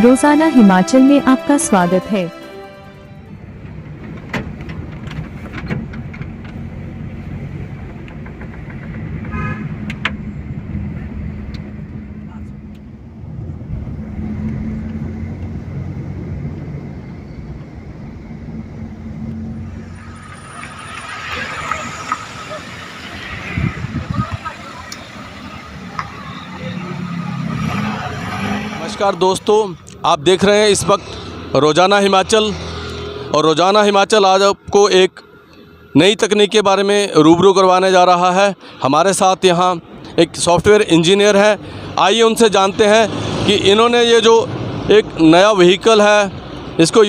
रोजाना हिमाचल में आपका स्वागत है। नमस्कार दोस्तों, आप देख रहे हैं इस वक्त रोज़ाना हिमाचल। और रोज़ाना हिमाचल आज आपको एक नई तकनीक के बारे में रूबरू करवाने जा रहा है। हमारे साथ यहाँ एक सॉफ्टवेयर इंजीनियर है। आइए उनसे जानते हैं कि इन्होंने ये जो एक नया व्हीकल है, इसको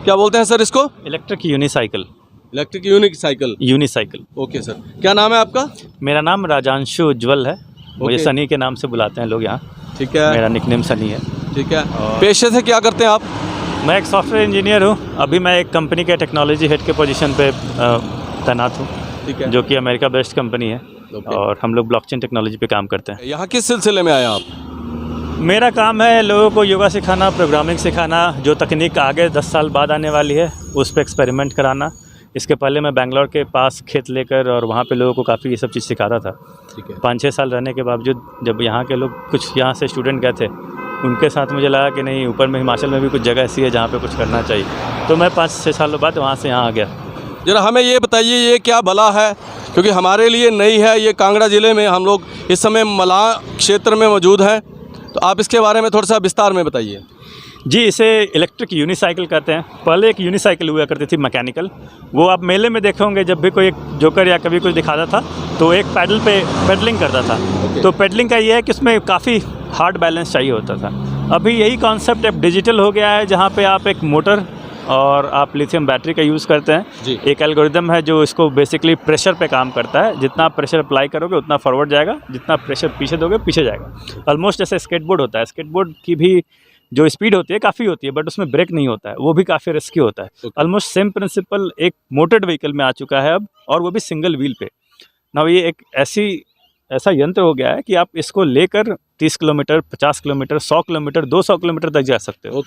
क्या बोलते हैं सर? इसको इलेक्ट्रिक यूनिसाइकिल। इलेक्ट्रिक यूनिसाइकिल। ओके सर, क्या नाम है आपका? मेरा नाम राजांशु उज्ज्वल है। मुझे सनी के नाम से बुलाते हैं लोग यहाँ। ठीक है, मेरा निकनेम सनी है। ठीक है। पेशे से क्या करते हैं आप? मैं एक सॉफ्टवेयर इंजीनियर हूँ। अभी मैं एक कंपनी के टेक्नोलॉजी हेड के पोजीशन पे तैनात हूँ। ठीक है। जो कि अमेरिका बेस्ड कंपनी है। और हम लोग ब्लॉकचेन टेक्नोलॉजी पे काम करते हैं। यहाँ किस सिलसिले में आए आप? मेरा काम है लोगों को योगा सिखाना, प्रोग्रामिंग सिखाना, जो तकनीक आगे 10 साल बाद आने वाली है उस पर एक्सपेरिमेंट कराना। इसके पहले मैं बेंगलोर के पास खेत लेकर और वहाँ पे लोगों को काफ़ी ये सब चीज़ सिखाता था। ठीक है। 5-6 साल रहने के बावजूद जब यहाँ के लोग कुछ यहाँ से स्टूडेंट गए थे, उनके साथ मुझे लगा कि नहीं, ऊपर में हिमाचल में भी कुछ जगह ऐसी है जहाँ पे कुछ करना चाहिए। तो मैं 5-6 सालों बाद वहाँ से यहाँ आ गया। जरा हमें ये बताइए, ये क्या भला है? क्योंकि हमारे लिए नई है। ये कांगड़ा ज़िले में हम लोग इस समय मलाह क्षेत्र में मौजूद हैं, तो आप इसके बारे में थोड़ा सा विस्तार में बताइए। जी, इसे इलेक्ट्रिक यूनिसाइकिल कहते हैं। पहले एक यूनिसाइकिल हुआ करती थी मैकेनिकल। वो आप मेले में देखे होंगे, जब भी कोई एक जोकर या कभी कुछ दिखाता था तो एक पैडल पे पेडलिंग करता था। तो पेडलिंग का ये है कि उसमें काफ़ी हार्ड बैलेंस चाहिए होता था। अभी यही कॉन्सेप्ट अब डिजिटल हो गया है, जहाँ पे आप एक मोटर और आप लिथियम बैटरी का यूज़ करते हैं। एक एल्गोरिदम है जो इसको बेसिकली प्रेशर पे काम करता है। जितना आप प्रेशर अप्लाई करोगे उतना फॉरवर्ड जाएगा, जितना प्रेशर पीछे दोगे पीछे जाएगा। ऑलमोस्ट जैसे स्केटबोर्ड होता है। स्केटबोर्ड की भी जो स्पीड होती है काफ़ी होती है, बट उसमें ब्रेक नहीं होता है, वो भी काफ़ी रिस्की होता है। ऑलमोस्ट सेम प्रिंसिपल एक मोटर्ड व्हीकल में आ चुका है अब, और वो भी सिंगल व्हील पे। ना ये एक ऐसा यंत्र हो गया है कि आप इसको लेकर 30 किलोमीटर, 50 किलोमीटर, 100 किलोमीटर, 200 किलोमीटर तक जा सकते हो।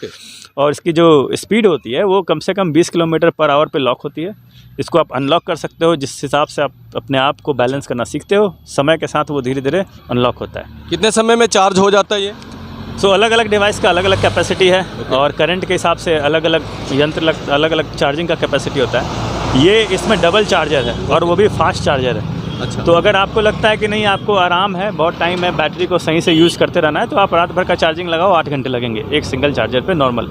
और इसकी जो स्पीड होती है वो कम से कम 20 किलोमीटर पर आवर पे लॉक होती है। इसको आप अनलॉक कर सकते हो, जिस हिसाब से आप अपने आप को बैलेंस करना सीखते हो। समय के साथ वो धीरे धीरे अनलॉक होता है। कितने समय में चार्ज हो जाता है ये? अलग अलग डिवाइस का अलग अलग कैपेसिटी है। और करंट के हिसाब से अलग अलग यंत्र अलग अलग चार्जिंग का कैपेसिटी होता है। ये इसमें डबल चार्जर है और वो भी फास्ट चार्जर है। अच्छा। तो अगर आपको लगता है कि नहीं, आपको आराम है, बहुत टाइम है, बैटरी को सही से यूज़ करते रहना है, तो आप रात भर का चार्जिंग लगाओ, 8 घंटे लगेंगे एक सिंगल चार्जर पे नॉर्मल।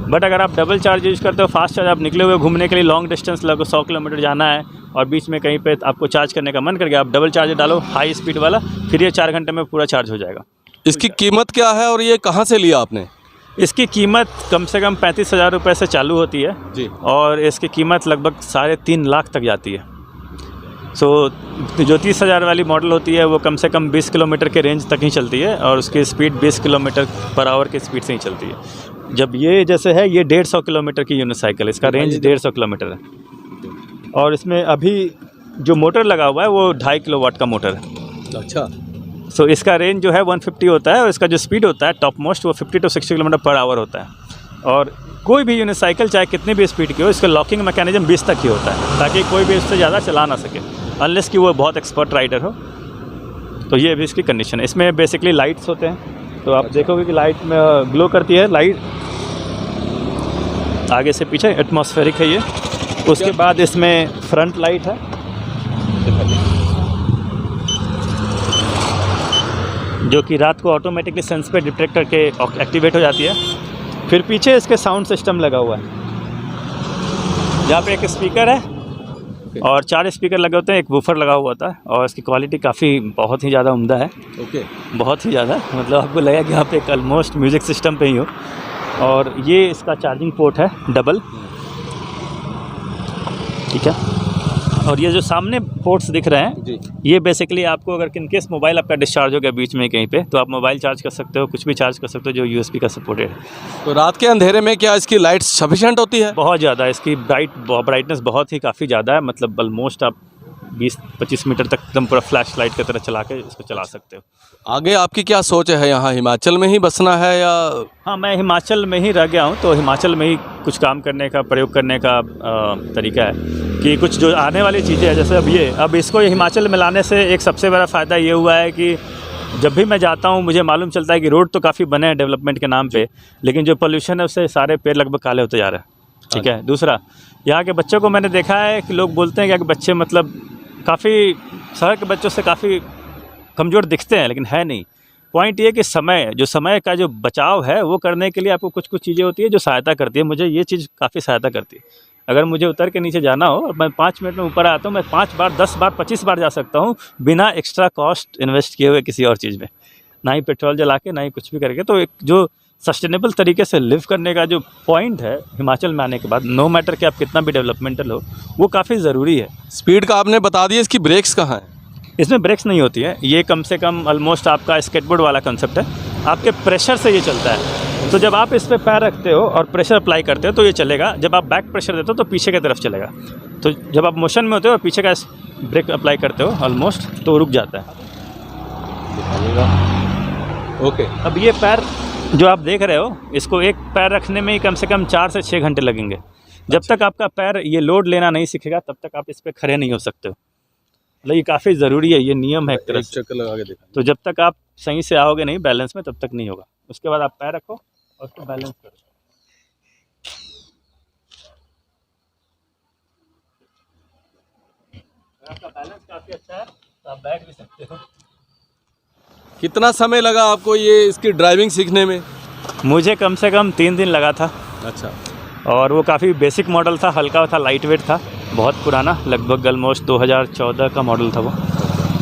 बट अगर आप डबल चार्ज यूज़ करते हो, फास्ट चार्ज, आप निकले हुए घूमने के लिए लॉन्ग डिस्टेंस लगो 100 किलोमीटर जाना है और बीच में कहीं पे आपको चार्ज करने का मन कर गया, आप डबल चार्जर डालो हाई स्पीड वाला, फिर ये 4 घंटे में पूरा चार्ज हो जाएगा। इसकी कीमत क्या है और ये कहाँ से लिया आपने? इसकी कीमत कम से कम 35,000 रुपये से चालू होती है जी। और इसकी कीमत लगभग 3.5 लाख तक जाती है। जो 30,000 वाली मॉडल होती है वो कम से कम 20 किलोमीटर के रेंज तक ही चलती है और उसकी स्पीड 20 किलोमीटर पर आवर की स्पीड से ही चलती है। जब ये जैसे है, ये 150 किलोमीटर की यूनिसाइकिल, इसका रेंज 150 किलोमीटर है। और इसमें अभी जो मोटर लगा हुआ है वो 2.5 किलोवाट का मोटर है। अच्छा। इसका रेंज जो है 150 होता है और इसका जो स्पीड होता है टॉप मोस्ट वो 50 to 60 किलोमीटर पर आवर होता है। और कोई भी यूनिसाइकिल चाहे कितनी भी स्पीड की हो, इसका लॉकिंग मैकेनिज्म 20 तक ही होता है, ताकि कोई भी इससे ज़्यादा चला ना सके, अनलेस कि वो बहुत एक्सपर्ट राइडर हो। तो ये भी इसकी कंडीशन है। इसमें बेसिकली लाइट्स होते हैं, तो आप देखोगे कि लाइट में ग्लो करती है लाइट आगे से पीछे, एटमॉस्फेरिक है ये। उसके बाद इसमें फ्रंट लाइट है जो कि रात को ऑटोमेटिकली सेंस पे डिटेक्ट करके एक्टिवेट हो जाती है। फिर पीछे इसके साउंड सिस्टम लगा हुआ है, जहाँ पे एक स्पीकर है और 4 स्पीकर लगे होते हैं, एक वूफर लगा हुआ होता है। और इसकी क्वालिटी काफ़ी बहुत ही ज़्यादा उम्दा है। बहुत ही ज़्यादा, मतलब आपको लगेगा कि आप एक ऑलमोस्ट म्यूज़िक सिस्टम पे ही हो। और ये इसका चार्जिंग पोर्ट है डबल, ठीक है। और ये जो सामने पोर्ट्स दिख रहे हैं जी, ये बेसिकली आपको अगर इनकेस मोबाइल आपका डिस्चार्ज हो गया बीच में कहीं पे, तो आप मोबाइल चार्ज कर सकते हो, कुछ भी चार्ज कर सकते हो, जो USB का सपोर्टेड है। तो रात के अंधेरे में क्या इसकी लाइट सफिशिएंट होती है? बहुत ज़्यादा, इसकी ब्राइटनेस बहुत ही काफ़ी ज़्यादा है। मतलब ऑलमोस्ट आप 20-25 मीटर तक एकदम पूरा फ्लैश लाइट की तरह चला के इसको चला सकते हो। आगे आपकी क्या सोच है, यहाँ हिमाचल में ही बसना है या? हाँ, मैं हिमाचल में ही रह गया हूँ, तो हिमाचल में ही कुछ काम करने का, प्रयोग करने का तरीका है कि कुछ जो आने वाली चीज़ें हैं, जैसे अब इसको हिमाचल में लाने से एक सबसे बड़ा फ़ायदा ये हुआ है कि जब भी मैं जाता हूँ मुझे मालूम चलता है कि रोड तो काफ़ी बने हैं डेवलपमेंट के नाम पे, लेकिन जो पोल्यूशन है उससे सारे पेड़ लगभग काले होते जा रहे हैं। ठीक है। दूसरा, यहाँ के बच्चों को मैंने देखा है कि लोग बोलते हैं कि बच्चे मतलब काफ़ी शहर के बच्चों से काफ़ी कमज़ोर दिखते हैं, लेकिन है नहीं। पॉइंट ये कि समय का जो बचाव है वो करने के लिए आपको कुछ चीज़ें होती है जो सहायता करती है। मुझे ये चीज़ काफ़ी सहायता करती है। अगर मुझे उतर के नीचे जाना हो और मैं 5 मिनट में ऊपर आता हूँ, मैं 5 बार, 10 बार, 25 बार जा सकता हूँ बिना एक्स्ट्रा कॉस्ट इन्वेस्ट किए हुए किसी और चीज़ में, ना ही पेट्रोल जला के, ना ही कुछ भी करके। तो एक जो सस्टेनेबल तरीके से लिव करने का जो पॉइंट है हिमाचल में आने के बाद, नो मैटर कि आप कितना भी डेवलपमेंटल हो, वो काफ़ी ज़रूरी है। स्पीड का आपने बता दिया, इसकी ब्रेक्स कहाँ हैं? इसमें ब्रेक्स नहीं होती है। ये कम से कम ऑलमोस्ट आपका स्केटबोर्ड वाला कंसेप्ट है, आपके प्रेशर से ये चलता है। तो जब आप इस पे पैर रखते हो और प्रेशर अप्लाई करते हो तो ये चलेगा, जब आप बैक प्रेशर देते हो तो पीछे की तरफ चलेगा। तो जब आप मोशन में होते हो और पीछे का ब्रेक अप्लाई करते हो ऑलमोस्ट, तो रुक जाता है। ओके। अब ये पैर जो आप देख रहे हो, इसको एक पैर रखने में ही कम से कम 4 से 6 घंटे लगेंगे। जब तक आपका पैर ये लोड लेना नहीं सीखेगा तब तक आप इस पर खड़े नहीं हो सकते हो। मतलब ये काफ़ी ज़रूरी है, ये नियम है एक तरह से। चक्कर लगा के देखा। तो जब तक आप सही से आओगे नहीं बैलेंस में, तब तक नहीं होगा। उसके बाद आप पैर रखो और उसको बैलेंस करो। आपका बैलेंस काफ़ी अच्छा है तो आप बैठ भी सकते हो। कितना समय लगा आपको ये इसकी ड्राइविंग सीखने में? मुझे कम से कम 3 दिन लगा था। अच्छा। और वो काफ़ी बेसिक मॉडल था, हल्का था, लाइट वेट था, बहुत पुराना, लगभग ऑलमोस्ट 2014 का मॉडल था वो।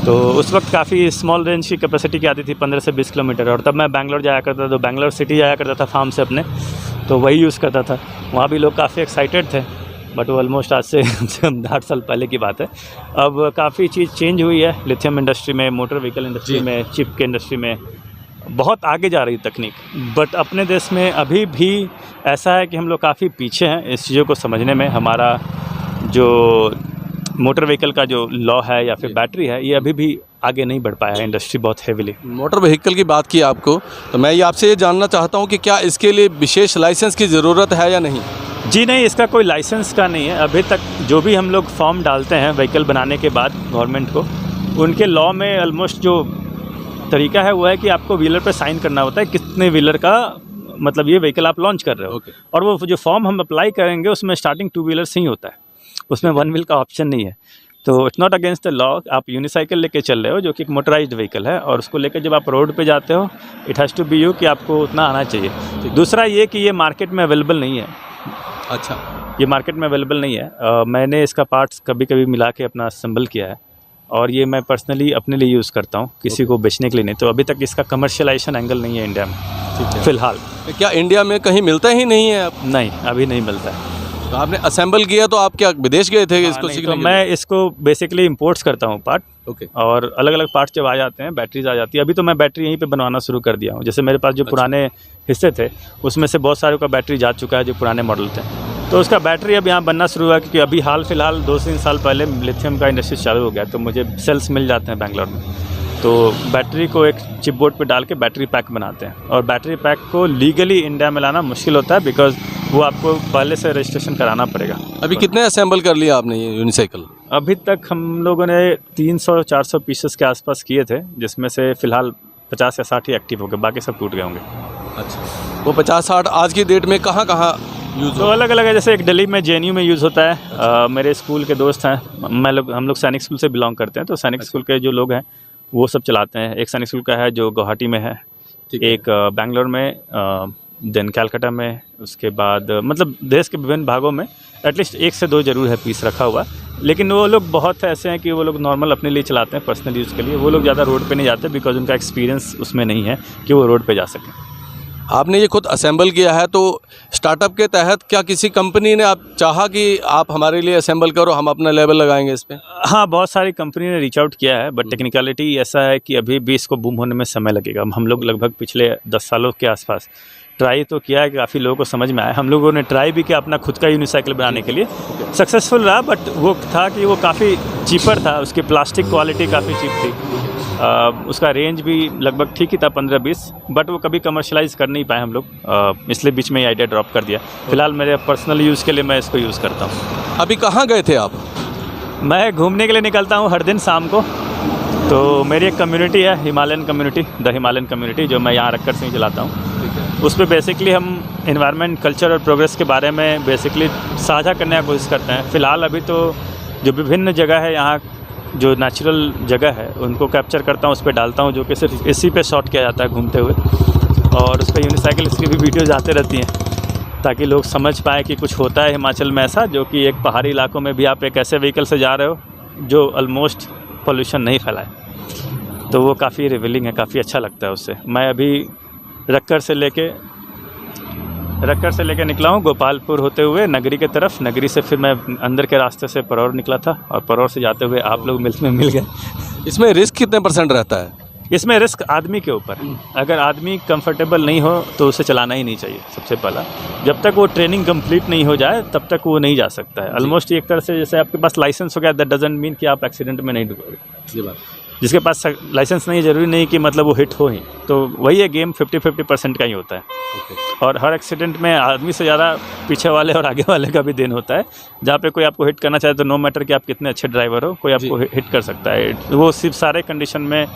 तो उस वक्त काफ़ी स्मॉल रेंज की कैपेसिटी की आती थी, 15 से 20 किलोमीटर। और तब मैं बैंगलोर जाया करता था, तो बैंगलोर सिटी जाया करता था फार्म से अपने, तो वही यूज़ करता था। वहाँ भी लोग काफ़ी एक्साइटेड थे, बट वो ऑलमोस्ट आज से 8 साल पहले की बात है। अब काफ़ी चीज़ चेंज हुई है लिथियम इंडस्ट्री में, मोटर व्हीकल इंडस्ट्री में, चिप के इंडस्ट्री में बहुत आगे जा रही तकनीक। बट अपने देश में अभी भी ऐसा है कि हम लोग काफ़ी पीछे हैं इस चीज़ों को समझने में। हमारा जो मोटर व्हीकल का जो लॉ है या फिर बैटरी है, ये अभी भी आगे नहीं बढ़ पाया है इंडस्ट्री बहुत हेविली। मोटर व्हीकल की बात की आपको, तो मैं ये आपसे ये जानना चाहता हूँ कि क्या इसके लिए विशेष लाइसेंस की ज़रूरत है या नहीं? जी नहीं, इसका कोई लाइसेंस का नहीं है। अभी तक जो भी हम लोग फॉर्म डालते हैं व्हीकल बनाने के बाद गवर्नमेंट को, उनके लॉ में ऑलमोस्ट जो तरीका है वो है कि आपको व्हीलर पे साइन करना होता है कितने व्हीलर का मतलब ये व्हीकल आप लॉन्च कर रहे हो। और वो जो फॉर्म हम अप्लाई करेंगे उसमें स्टार्टिंग 2 व्हीलर से ही होता है, उसमें 1 व्हील का ऑप्शन नहीं है। तो it's not against the law. आप यूनिसाइकिल लेके चल रहे हो जो कि एक मोटराइज्ड व्हीकल है, और उसको लेकर जब आप रोड पे जाते हो, it has to be you कि आपको उतना आना चाहिए। दूसरा ये कि ये मार्केट में अवेलेबल नहीं है। अच्छा। ये मार्केट में अवेलेबल नहीं है। मैंने इसका पार्ट्स कभी कभी मिला के अपना असेंबल किया है, और ये मैं पर्सनली अपने लिए यूज़ करता हूँ, किसी को बेचने के लिए नहीं। तो अभी तक इसका कमर्शियलाइजेशन एंगल नहीं है इंडिया में। ठीक है। फ़िलहाल क्या इंडिया में कहीं मिलता ही नहीं है? नहीं, अभी नहीं मिलता है। तो आपने असेंबल किया तो आप क्या विदेश गए थे इसको नहीं, सीखने तो के लिए? मैं इसको बेसिकली इंपोर्ट्स करता हूँ पार्ट। ओके। और अलग अलग पार्ट्स जब आ जाते हैं, बैटरीज आ जाती है। अभी तो मैं बैटरी यहीं पे बनवाना शुरू कर दिया हूँ। जैसे मेरे पास जो पुराने हिस्से थे उसमें से बहुत सारे का बैटरी जा चुका है जो पुराने मॉडल थे, तो उसका बैटरी अब यहाँ बनना शुरू हुआ। क्योंकि अभी हाल फिलहाल 2-3 साल पहले लिथियम का इंडस्ट्री चालू हो गया, तो मुझे सेल्स मिल जाते हैं बैंगलोर में। तो बैटरी को एक चिप बोर्ड पे डाल के बैटरी पैक बनाते हैं, और बैटरी पैक को लीगली इंडिया में लाना मुश्किल होता है, बिकॉज वो आपको पहले से रजिस्ट्रेशन कराना पड़ेगा। अभी कितने असेंबल कर लिया आपने ये यूनिसाइकिल? अभी तक हम लोगों ने 300-400 पीसेस के आसपास किए थे, जिसमें से फ़िलहाल 50 या 60 ही एक्टिव हो गए, बाकी सब टूट गए होंगे। अच्छा। वो 50-60 आज की डेट में कहाँ कहाँ यूज़ तो अलग अलग है। जैसे एक दिल्ली में JNU में यूज़ होता है। मेरे स्कूल के दोस्त हैं, हम लोग सैनिक स्कूल से बिलोंग करते हैं, तो सैनिक स्कूल के जो लोग हैं वो सब चलाते हैं। एक सैनिक स्कूल का है जो गुवाहाटी में है, एक बेंगलोर में, देन कैलकाटा में, उसके बाद मतलब देश के विभिन्न भागों में एटलीस्ट 1 से 2 ज़रूर है पीस रखा हुआ। लेकिन वो लोग बहुत ऐसे हैं कि वो लोग नॉर्मल अपने लिए चलाते हैं, पर्सनल यूज़ के लिए। वो लोग ज़्यादा रोड पे नहीं जाते, बिकॉज उनका एक्सपीरियंस उसमें नहीं है कि वो रोड पे जा सकें। आपने ये खुद असेंबल किया है, तो स्टार्टअप के तहत क्या किसी कंपनी ने आप चाहा कि आप हमारे लिए असेंबल करो, हम अपना लेवल लगाएंगे इस पे? हाँ, बहुत सारी कंपनी ने रीच आउट किया है, बट टेक्निकलिटी ऐसा है कि अभी भी इसको बूम होने में समय लगेगा। हम लोग लगभग पिछले 10 सालों के आसपास ट्राई तो किया है, काफ़ी लोगों को समझ में आया। हम लोगों ने ट्राई भी किया अपना खुद का यूनिसाइकिल बनाने के लिए, सक्सेसफुल रहा, बट वो था कि वो काफ़ी चीपर था, उसकी प्लास्टिक क्वालिटी काफ़ी चीप थी। उसका रेंज भी लगभग ठीक ही था 15-20, बट वो कभी कमर्शलाइज़ कर नहीं पाए हम लोग, इसलिए बीच में ही आइडिया ड्रॉप कर दिया। फिलहाल मेरे पर्सनल यूज़ के लिए मैं इसको यूज़ करता हूँ। अभी कहाँ गए थे आप? मैं घूमने के लिए निकलता हूँ हर दिन शाम को। तो मेरी एक कम्युनिटी है, Himalayan community, the Himalayan community, जो मैं यहाँ रखकर से ही चलाता हूँ। उस पर बेसिकली हम इन्वायरमेंट, कल्चर और प्रोग्रेस के बारे में बेसिकली साझा करने की कोशिश करते हैं। फ़िलहाल अभी तो जो विभिन्न जगह है यहाँ, जो नेचुरल जगह है, उनको कैप्चर करता हूँ, उस पर डालता हूँ, जो कि सिर्फ इसी पे शॉट किया जाता है घूमते हुए। और उस पर यूनिसाइकिल की भी वीडियोज़ आते रहती हैं, ताकि लोग समझ पाए कि कुछ होता है हिमाचल में ऐसा, जो कि एक पहाड़ी इलाकों में भी आप एक ऐसे व्हीकल से जा रहे हो जो ऑलमोस्ट पोल्यूशन नहीं फैलाए। तो वो काफ़ी रिवीलिंग है, काफ़ी अच्छा लगता है उससे। मैं अभी रक्कर से लेके निकला हूँ गोपालपुर होते हुए नगरी के तरफ। नगरी से फिर मैं अंदर के रास्ते से परौर निकला था, और परौर से जाते हुए आप लोग मिल गए। इसमें रिस्क कितने % रहता है? इसमें रिस्क आदमी के ऊपर। अगर आदमी कंफर्टेबल नहीं हो तो उसे चलाना ही नहीं चाहिए। सबसे पहला, जब तक वो ट्रेनिंग कंप्लीट नहीं हो जाए तब तक वो नहीं जा सकता है। ऑलमोस्ट एक तरह से जैसे आपके पास लाइसेंस हो गया, दैट डजंट मीन कि आप एक्सीडेंट में नहीं डूबोगे। ये बात, जिसके पास लाइसेंस नहीं है, ज़रूरी नहीं कि मतलब वो हिट हो ही। तो वही है, गेम 50-50% का ही होता है। और हर एक्सीडेंट में आदमी से ज़्यादा पीछे वाले और आगे वाले का भी देन होता है। जहाँ पे कोई आपको हिट करना चाहे तो नो मैटर कि आप कितने अच्छे ड्राइवर हो, कोई आपको हिट कर सकता है। वो सिर्फ सारे कंडीशन में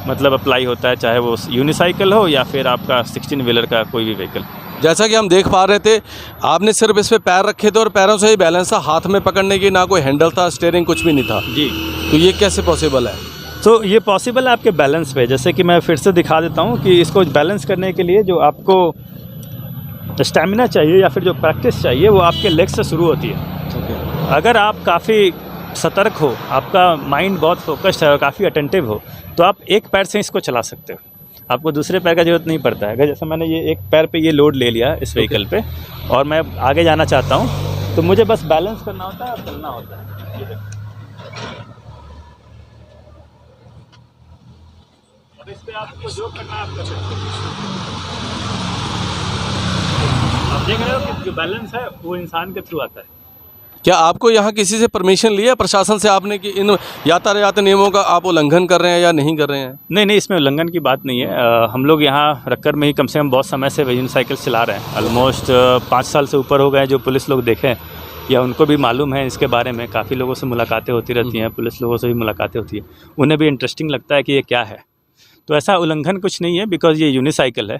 मतलब अप्लाई होता है, चाहे वो यूनिसाइकिल हो या फिर आपका 16 व्हीलर का कोई भी व्हीकल। जैसा कि हम देख पा रहे थे, आपने सिर्फ इस पे पैर रखे थे और पैरों से ही बैलेंस था, हाथ में पकड़ने की ना कोई हैंडल था, स्टीयरिंग कुछ भी नहीं था जी। तो ये कैसे पॉसिबल है? तो ये पॉसिबल है आपके बैलेंस पे। जैसे कि मैं फिर से दिखा देता हूँ कि इसको बैलेंस करने के लिए जो आपको स्टैमिना चाहिए या फिर जो प्रैक्टिस चाहिए, वो आपके लेग से शुरू होती है। अगर आप काफ़ी सतर्क हो, आपका माइंड बहुत फोकस्ड है और काफ़ी अटेंटिव हो, तो आप एक पैर से इसको चला सकते हो। आपको दूसरे पैर का ज़रूरत नहीं पड़ता है। अगर जैसे मैंने ये एक पैर पे ये लोड ले लिया इस व्हीकल पे, और मैं आगे जाना चाहता हूँ, तो मुझे बस बैलेंस करना होता है और चलना होता है। ये देखो, अब इस पे आपको जो करना है आप कर सकते हो। आप देख रहे हो कि जो बैलेंस है वो इंसान के थ्रू आता है। क्या आपको यहाँ किसी से परमिशन लिया प्रशासन से आपने कि इन यातायात नियमों का आप उल्लंघन कर रहे हैं या नहीं कर रहे हैं? नहीं, इसमें उल्लंघन की बात नहीं है। हम लोग यहाँ रक्कर में ही कम से कम बहुत समय से यूनिसाइकिल चला रहे हैं। ऑलमोस्ट 5 साल से ऊपर हो गए। जो पुलिस लोग देखें या उनको भी मालूम है इसके बारे में, काफ़ी लोगों से मुलाकातें होती रहती हैं, पुलिस लोगों से भी मुलाकातें होती हैं, उन्हें भी इंटरेस्टिंग लगता है कि ये क्या है। तो ऐसा उल्लंघन कुछ नहीं है, बिकॉज ये यूनिसाइकिल है,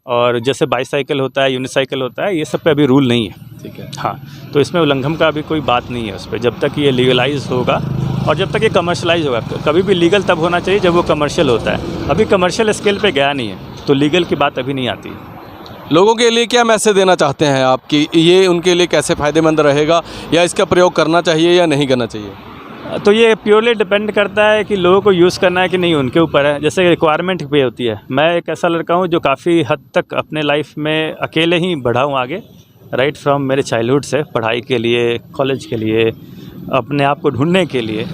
और जैसे बाईसाइकिल होता है, यूनिसाइकिल होता है, ये सब पे अभी रूल नहीं है। ठीक है। हाँ, तो इसमें उल्लंघन का अभी कोई बात नहीं है उस पर, जब तक ये लीगलाइज होगा और जब तक ये कमर्शलाइज होगा। कभी भी लीगल तब होना चाहिए जब वो कमर्शियल होता है। अभी कमर्शियल स्केल पे गया नहीं है, तो लीगल की बात अभी नहीं आती। लोगों के लिए क्या मैसेज देना चाहते हैं आप कि ये उनके लिए कैसे फ़ायदेमंद रहेगा, या इसका प्रयोग करना चाहिए या नहीं करना चाहिए? तो ये प्योरली डिपेंड करता है कि लोगों को यूज़ करना है कि नहीं, उनके ऊपर है। जैसे रिक्वायरमेंट पे होती है। मैं एक ऐसा लड़का हूँ जो काफ़ी हद तक अपने लाइफ में अकेले ही बढ़ा हूँ आगे, राइट फ्रॉम मेरे चाइल्डहुड से, पढ़ाई के लिए, कॉलेज के लिए, अपने आप को ढूंढने के लिए।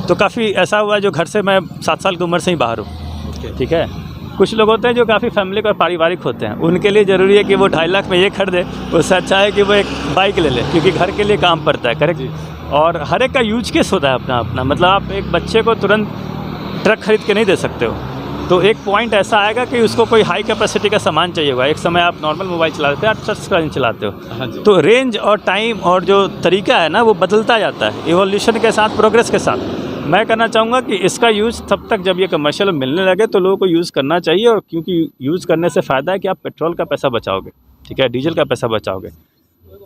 तो काफ़ी ऐसा हुआ जो घर से मैं 7 साल की उम्र से ही बाहर हूँ। ठीक है। कुछ लोग होते हैं जो काफ़ी फैमिली और पारिवारिक होते हैं, उनके लिए ज़रूरी है कि वो 2.5 लाख में ये खरीदे, उससे अच्छा है कि वो एक बाइक ले ले, क्योंकि घर के लिए काम पड़ता है। करेक्ट। और हर एक का यूज केस होता है अपना अपना। मतलब आप एक बच्चे को तुरंत ट्रक खरीद के नहीं दे सकते हो। तो एक पॉइंट ऐसा आएगा कि उसको कोई हाई कैपेसिटी का सामान चाहिए होगा। एक समय आप नॉर्मल मोबाइल चलाते हो, आप टच स्क्रीन चलाते हो, तो रेंज और टाइम और जो तरीका है ना, वो बदलता जाता है इवोल्यूशन के साथ, प्रोग्रेस के साथ। मैं करना चाहूँगा कि इसका यूज़ तब तक जब ये कमर्शियल मिलने लगे तो लोगों को यूज़ करना चाहिए। और क्योंकि यूज़ करने से फ़ायदा है कि आप पेट्रोल का पैसा बचाओगे, ठीक है, डीजल का पैसा बचाओगे।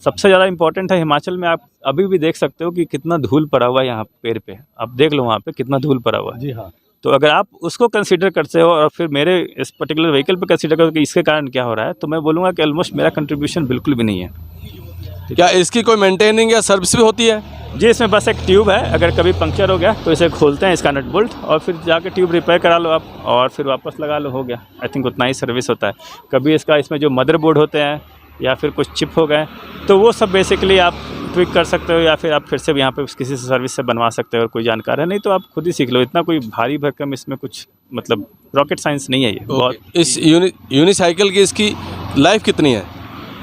सबसे ज़्यादा इंपॉर्टेंट है, हिमाचल में आप अभी भी देख सकते हो कि कितना धूल पड़ा हुआ है यहाँ पेड़ पे। आप देख लो वहाँ पे कितना धूल पड़ा हुआ है। जी हाँ। तो अगर आप उसको कंसीडर करते हो और फिर मेरे इस पर्टिकुलर व्हीकल पे कंसीडर करो कि इसके कारण क्या हो रहा है, तो मैं बोलूँगा कि ऑलमोस्ट मेरा कंट्रीब्यूशन बिल्कुल भी नहीं है। क्या इसकी कोई मेंटेनिंग या सर्विस भी होती है? जी, इसमें बस एक ट्यूब है। अगर कभी पंक्चर हो गया तो इसे खोलते हैं, इसका नट बोल्ट, और फिर जाके ट्यूब रिपेयर करा लो आप, और फिर वापस लगा लो, हो गया। आई थिंक उतना ही सर्विस होता है। कभी इसमें जो मदरबोर्ड होते हैं या फिर कुछ चिप हो गए, तो वो सब बेसिकली आप ट्विक कर सकते हो, या फिर आप फिर से यहाँ पे किसी से सर्विस से बनवा सकते हो। और कोई जानकार है नहीं तो आप खुद ही सीख लो। इतना कोई भारी भरकम इसमें कुछ मतलब रॉकेट साइंस नहीं है ये। बहुत इस यूनिसाइकिल की इसकी लाइफ कितनी है?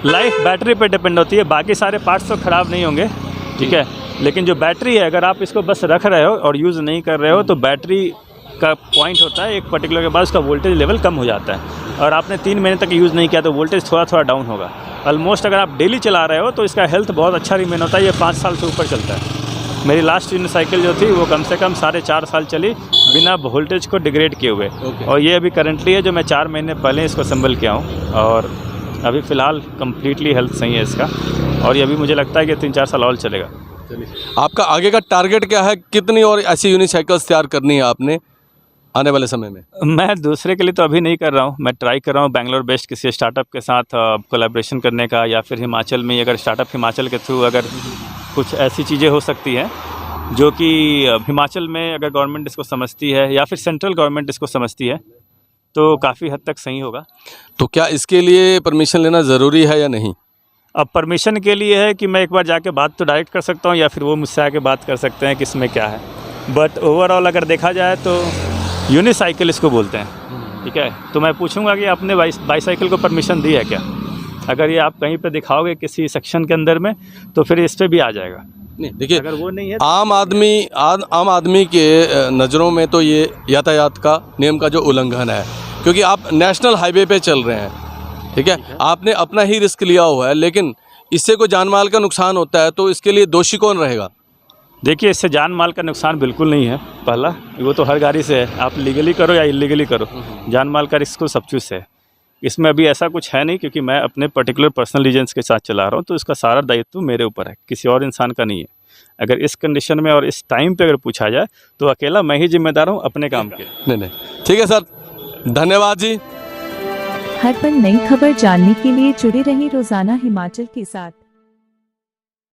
लाइफ बैटरी पे डिपेंड होती है, बाकी सारे पार्ट्स तो ख़राब नहीं होंगे, ठीक है, लेकिन जो बैटरी है अगर आप इसको बस रख रहे हो और यूज़ नहीं कर रहे हो तो बैटरी का पॉइंट होता है एक पर्टिकुलर के बाद उसका वोल्टेज लेवल कम हो जाता है, और आपने 3 महीने तक यूज़ नहीं किया तो वोल्टेज थोड़ा थोड़ा डाउन होगा। ऑलमोस्ट अगर आप डेली चला रहे हो तो इसका हेल्थ बहुत अच्छा रिमेन होता है, ये 5 साल से ऊपर चलता है। मेरी लास्ट यूनिसाइकिल जो थी वो कम से कम 4.5 साल चली बिना वोल्टेज को डिग्रेड किए हुए। और ये अभी करंटली है जो मैं 4 महीने पहले इसको असेंबल किया हूँ, और अभी फ़िलहाल कम्प्लीटली हेल्थ सही है इसका, और ये अभी मुझे लगता है कि 3-4 साल और चलेगा। आपका आगे का टारगेट क्या है? कितनी और ऐसी यूनिसाइकिल्स तैयार करनी है आपने आने वाले समय में? मैं दूसरे के लिए तो अभी नहीं कर रहा हूँ, मैं ट्राई कर रहा हूँ बेंगलोर बेस्ड किसी स्टार्टअप के साथ कोलैबोरेशन करने का, या फिर हिमाचल में अगर स्टार्टअप हिमाचल के थ्रू अगर कुछ ऐसी चीज़ें हो सकती हैं जो कि हिमाचल में अगर गवर्नमेंट इसको समझती है या फिर सेंट्रल गवर्नमेंट इसको समझती है तो काफ़ी हद तक सही होगा। तो क्या इसके लिए परमिशन लेना ज़रूरी है या नहीं? अब परमिशन के लिए है कि मैं एक बार जाके बात तो डायरेक्ट कर सकता हूँ या फिर वो मुझसे आके बात कर सकते हैं कि इसमें क्या है, बट ओवरऑल अगर देखा जाए तो यूनिसाइकिल इसको बोलते हैं, ठीक है। तो मैं पूछूंगा कि आपने बाईसाइकिल को परमिशन दी है क्या? अगर ये आप कहीं पे दिखाओगे किसी सेक्शन के अंदर में तो फिर इस पर भी आ जाएगा। नहीं, देखिए, अगर वो नहीं है आम आदमी के नज़रों में तो ये यातायात का नियम का जो उल्लंघन है, क्योंकि आप नेशनल हाईवे पे चल रहे हैं, ठीक है, आपने अपना ही रिस्क लिया हुआ है, लेकिन इससे कोई जान माल का नुकसान होता है तो इसके लिए दोषी कौन रहेगा? देखिए, इससे जान माल का नुकसान बिल्कुल नहीं है। पहला, वो तो हर गाड़ी से है, आप लीगली करो या इलीगली करो, जान माल का रिस्क तो सब चीज़ से है। इसमें अभी ऐसा कुछ है नहीं, क्योंकि मैं अपने पर्टिकुलर पर्सनल रीजन्स के साथ चला रहा हूँ, तो इसका सारा दायित्व मेरे ऊपर है, किसी और इंसान का नहीं है। अगर इस कंडीशन में और इस टाइम पे अगर पूछा जाए तो अकेला मैं ही जिम्मेदार हूँ अपने काम के। नहीं, ठीक है सर, धन्यवाद जी। हर पल नई खबर जानने के लिए जुड़े रहें रोजाना हिमाचल के साथ।